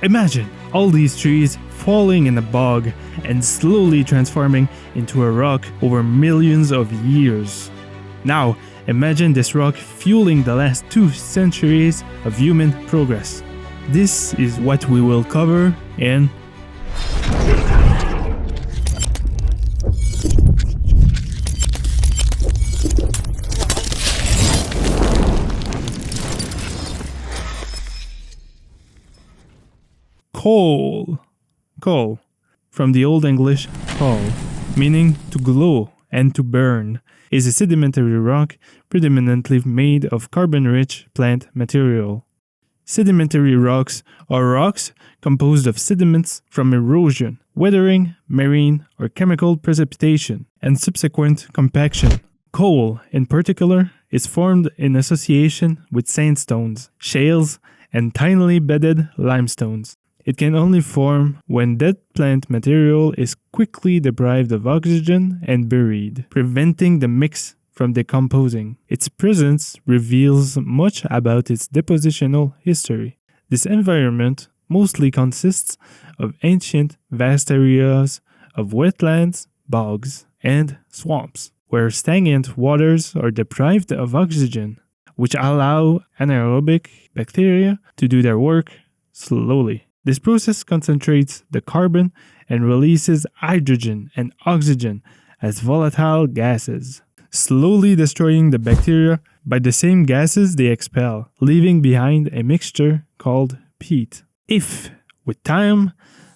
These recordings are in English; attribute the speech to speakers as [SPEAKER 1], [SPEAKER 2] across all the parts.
[SPEAKER 1] Imagine all these trees falling in a bog and slowly transforming into a rock over millions of years. Now, imagine this rock fueling the last 2 centuries of human progress. This is what we will cover in coal. Coal, from the Old English coal, meaning to glow and to burn, is a sedimentary rock predominantly made of carbon-rich plant material. Sedimentary rocks are rocks composed of sediments from erosion, weathering, marine or chemical precipitation, and subsequent compaction. Coal, in particular, is formed in association with sandstones, shales, and tinily bedded limestones. It can only form when dead plant material is quickly deprived of oxygen and buried, preventing the mix from decomposing. Its presence reveals much about its depositional history. This environment mostly consists of ancient vast areas of wetlands, bogs, and swamps, where stagnant waters are deprived of oxygen, which allow anaerobic bacteria to do their work slowly. This process concentrates the carbon and releases hydrogen and oxygen as volatile gases, slowly destroying the bacteria by the same gases they expel, leaving behind a mixture called peat. If, with time,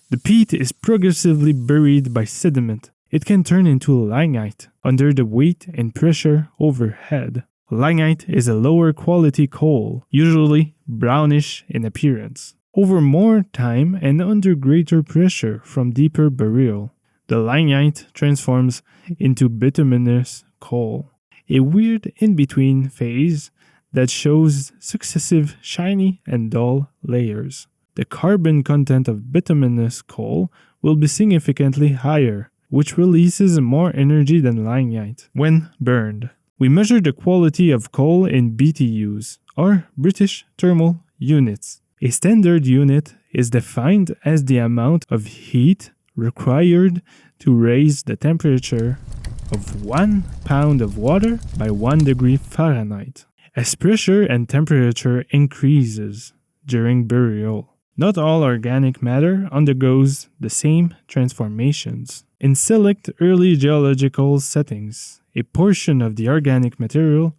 [SPEAKER 1] the peat is progressively buried by sediment, it can turn into lignite under the weight and pressure overhead. Lignite is a lower quality coal, usually brownish in appearance. Over more time and under greater pressure from deeper burial, the lignite transforms into bituminous coal, a weird in-between phase that shows successive shiny and dull layers. The carbon content of bituminous coal will be significantly higher, which releases more energy than lignite when burned. We measure the quality of coal in BTUs, or British Thermal Units. A standard unit is defined as the amount of heat required to raise the temperature of 1 pound of water by 1 degree Fahrenheit. As pressure and temperature increases during burial, not all organic matter undergoes the same transformations. In select early geological settings, a portion of the organic material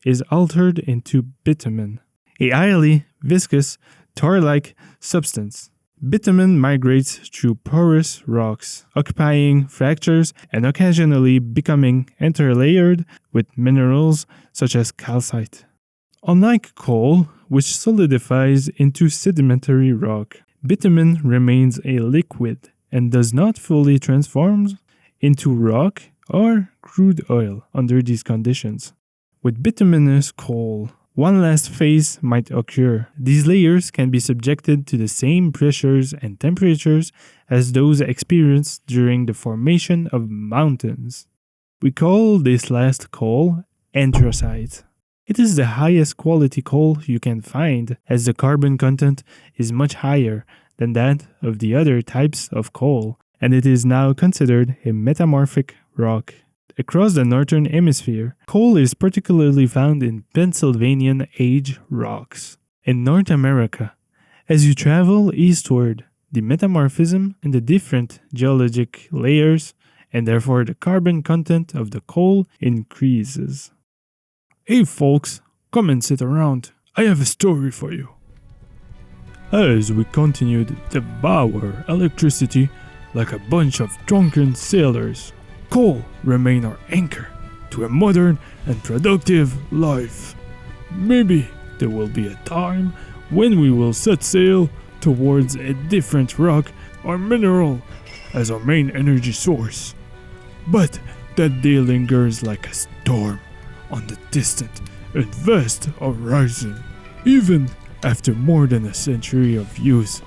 [SPEAKER 1] is altered into bitumen, a highly viscous tar-like substance. Bitumen migrates through porous rocks, occupying fractures and occasionally becoming interlayered with minerals such as calcite. Unlike coal, which solidifies into sedimentary rock, bitumen remains a liquid and does not fully transform into rock or crude oil under these conditions. With bituminous coal, one last phase might occur. These layers can be subjected to the same pressures and temperatures as those experienced during the formation of mountains. We call this last coal anthracite. It is the highest quality coal you can find, as the carbon content is much higher than that of the other types of coal, and it is now considered a metamorphic rock. Across the northern hemisphere, coal is particularly found in Pennsylvanian age rocks. In North America, as you travel eastward, the metamorphism in the different geologic layers, and therefore the carbon content of the coal, increases. Hey folks, come and sit around. I have a story for you. As we continued to devour electricity like a bunch of drunken sailors, coal remained our anchor to a modern and productive life. Maybe there will be a time when we will set sail towards a different rock or mineral as our main energy source. But that day lingers like a storm on the distant and vast horizon. Even after more than a century of use,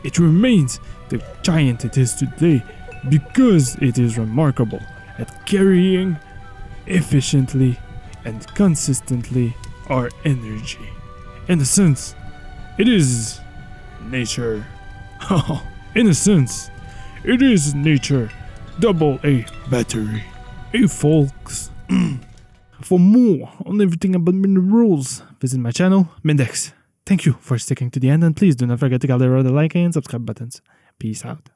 [SPEAKER 1] it remains the giant it is today because it is remarkable at carrying efficiently and consistently our energy. In a sense, it is nature In a sense, it is nature. AA battery. Hey folks. For more on everything about minerals, visit my channel, Mindex. Thank you for sticking to the end, and please do not forget to click the like and subscribe buttons. Peace out.